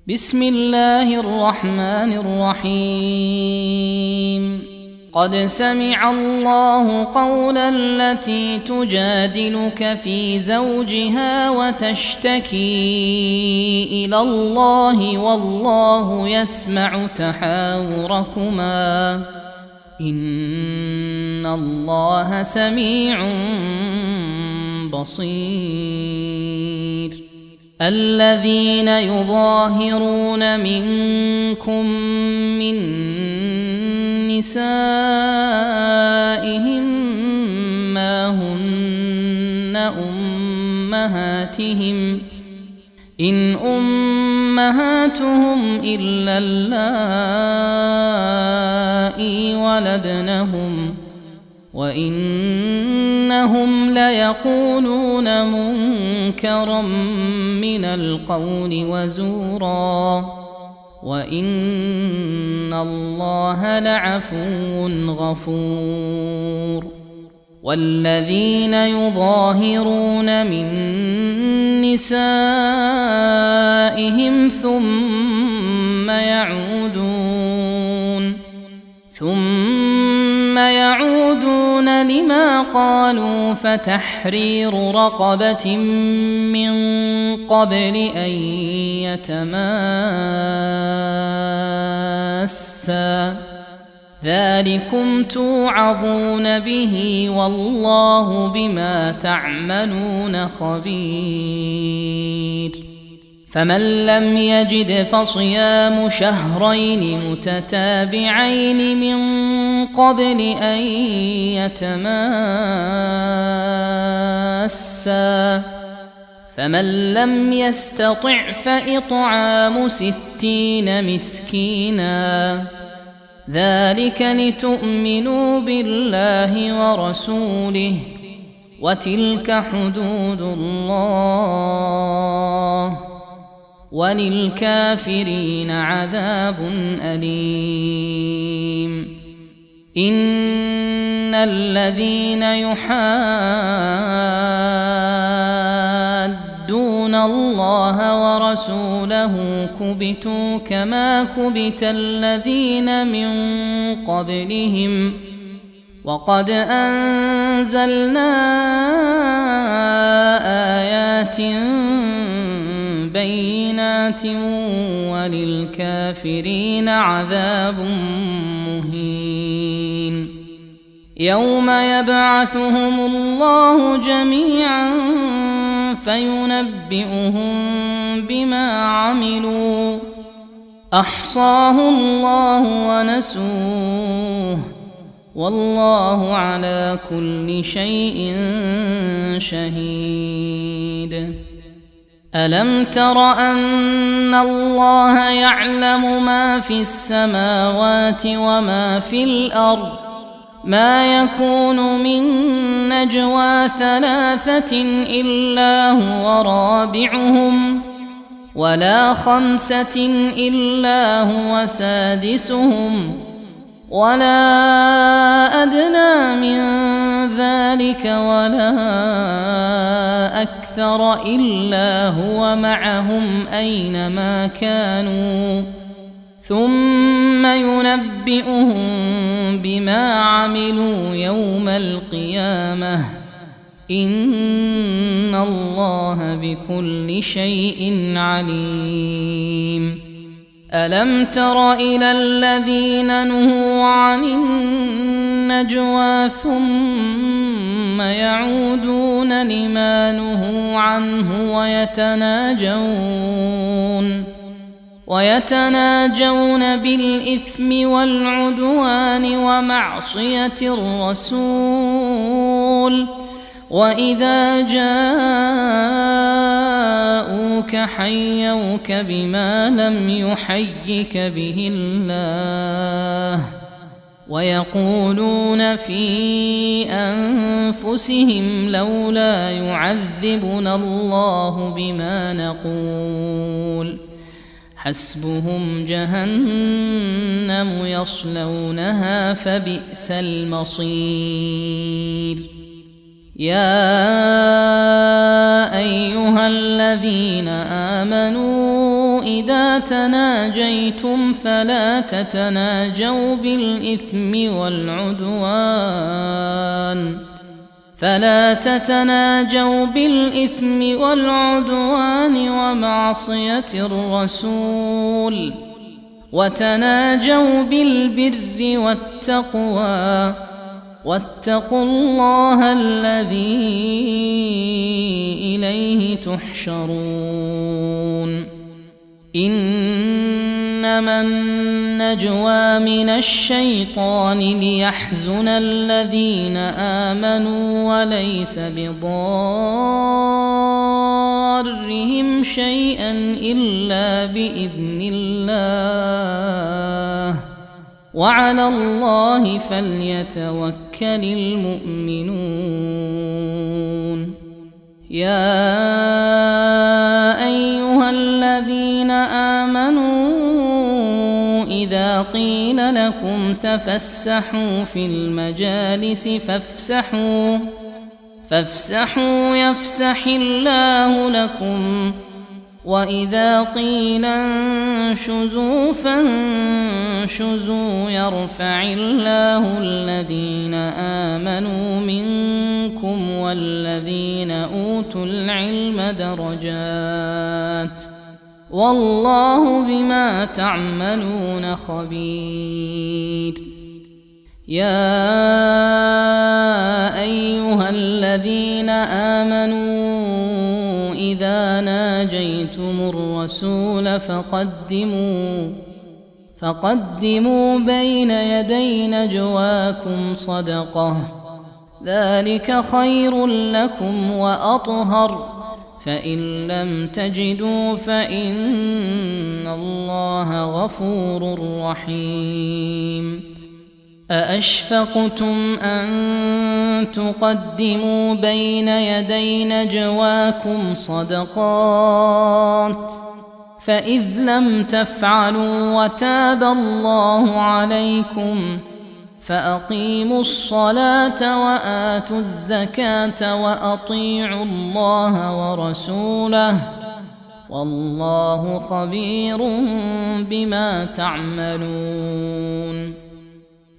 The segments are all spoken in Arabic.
بسم الله الرحمن الرحيم. قد سمع الله قول التي تجادلك في زوجها وتشتكي إلى الله والله يسمع تحاوركما إن الله سميع بصير. الذين يظاهرون منكم من نسائهم ما هن أمهاتهم إن أمهاتهم إلا اللائي ولدنهم وإنهم ليقولون منكرا من القول وزورا وإن الله لعفو غفور. والذين يظاهرون من نسائهم ثم يعودون لما قالوا فتحرير رقبة من قبل أن يتماسا ذلكم توعظون به والله بما تعملون خبير. فمن لم يجد فصيام شهرين متتابعين من قبل أن يتماسا فمن لم يستطع فإطعام 60 مسكينا ذلك لتؤمنوا بالله ورسوله وتلك حدود الله وللكافرين عذاب أليم. إن الذين يحادون الله ورسوله كبتوا كما كبت الذين من قبلهم وقد أنزلنا آيات بينات وللكافرين عذاب مهين. يوم يبعثهم الله جميعا فينبئهم بما عملوا أحصاه الله ونسوه والله على كل شيء شهيد. ألم تر أن الله يعلم ما في السماوات وما في الأرض ما يكون من نجوى 3 إلا هو رابعهم ولا 5 إلا هو سادسهم ولا أدنى من ذلك ولا أكثر إلا هو معهم أينما كانوا ثم ينبئهم بما عملوا يوم القيامة إن الله بكل شيء عليم. ألم تر إلى الذين نهوا عن النجوى ثم يعودون لما نهوا عنه ويتناجون بالإثم والعدوان ومعصية الرسول وإذا جاءوك حيوك بما لم يحيك به الله ويقولون في أنفسهم لولا يعذبنا الله بما نقول حسبهم جهنم يصلونها فبئس المصير. يا أيها الذين آمنوا إذا تناجيتم فلا تتناجوا بالإثم والعدوان ومعصية الرسول، وتناجوا بالبر والتقوى، واتقوا الله الذي إليه تحشرون. إنما النجوى من الشيطان ليحزن الذين آمنوا وليس بضارهم شيئا إلا بإذن الله، وعلى الله فليتوكل المؤمنون. يا أيها الذين آمنوا إذا قيل لكم تفسحوا في المجالس فافسحوا يفسح الله لكم، وإذا قيل انشزوا فانشزوا يرفع الله الذين آمنوا منكم والذين أوتوا العلم درجات، والله بما تعملون خبير. يا أيها الذين آمنوا إذا ناجيتم الرسول فقدموا بين يدي نجواكم صدقة، ذلك خير لكم وأطهر، فإن لم تجدوا فإن الله غفور رحيم. أأشفقتم أن تقدموا بين يدي نجواكم صدقات، فإذ لم تفعلوا وتاب الله عليكم فأقيموا الصلاة وآتوا الزكاة وأطيعوا الله ورسوله، والله خبير بما تعملون.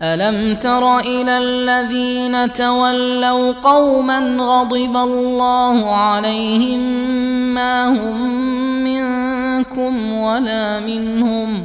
ألم تر إلى الذين تولوا قوما غضب الله عليهم ما هم منكم ولا منهم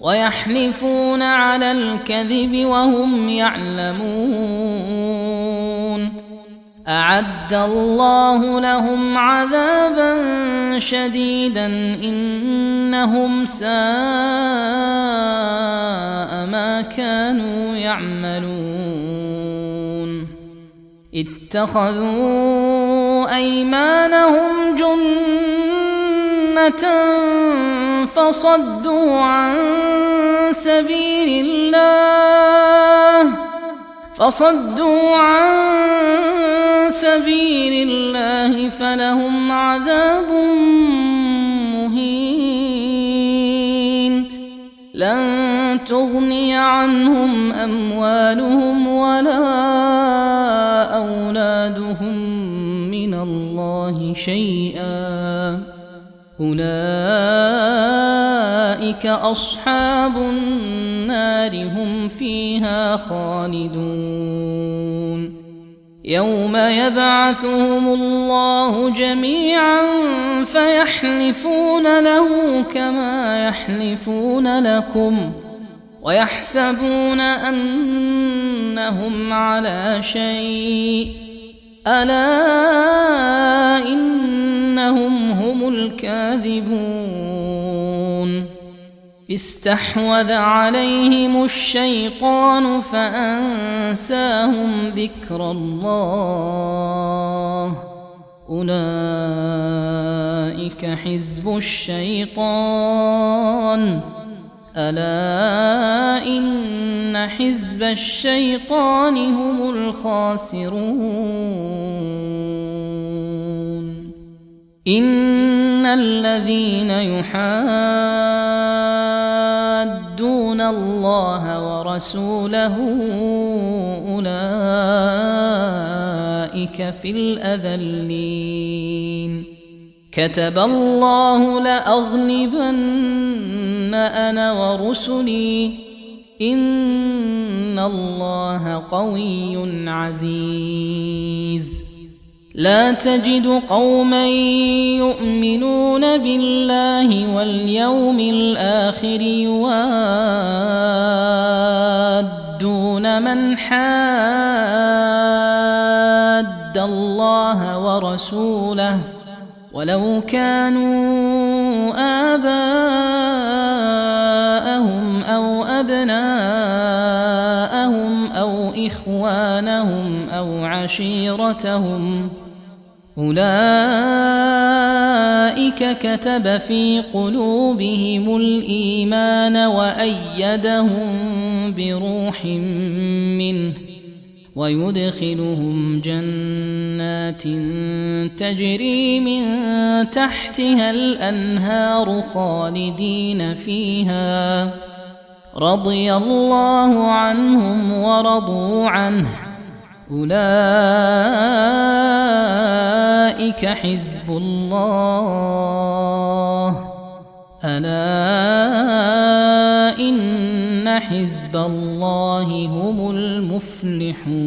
ويحلفون على الكذب وهم يعلمون، أعد الله لهم عذابا شديدا إنهم ساء ما كانوا يعملون. اتخذوا أيمانهم جنة فصدوا عن سبيل الله فلهم عذاب مهين. لن تغني عنهم أموالهم ولا أولادهم من الله شيئا، أولئك أصحاب النار هم فيها خالدون. يوم يبعثهم الله جميعا فيحلفون له كما يحلفون لكم ويحسبون أنهم على شيء، ألا إنهم هم الكاذبون. استحوذ عليهم الشيطان فأنساهم ذكر الله، أولئك حزب الشيطان، ألا إن حزب الشيطان هم الخاسرون. إن الذين يحادون الله ورسوله أولئك في الأذلين. كتب الله لأغلبن أنا ورسلي إن الله قوي عزيز لا تجد قوما يؤمنون بالله واليوم الآخر يوادون من حاد الله ورسوله ولو كانوا آباءهم أو أبناءهم أو إخوانهم أو عشيرتهم أولئك كتب في قلوبهم الإيمان وأيدهم بروح منه ويدخلهم جنات تجري من تحتها الأنهار خالدين فيها رضي الله عنهم ورضوا عنه أولئك حزب الله ألا إن حزب الله هم المفلحون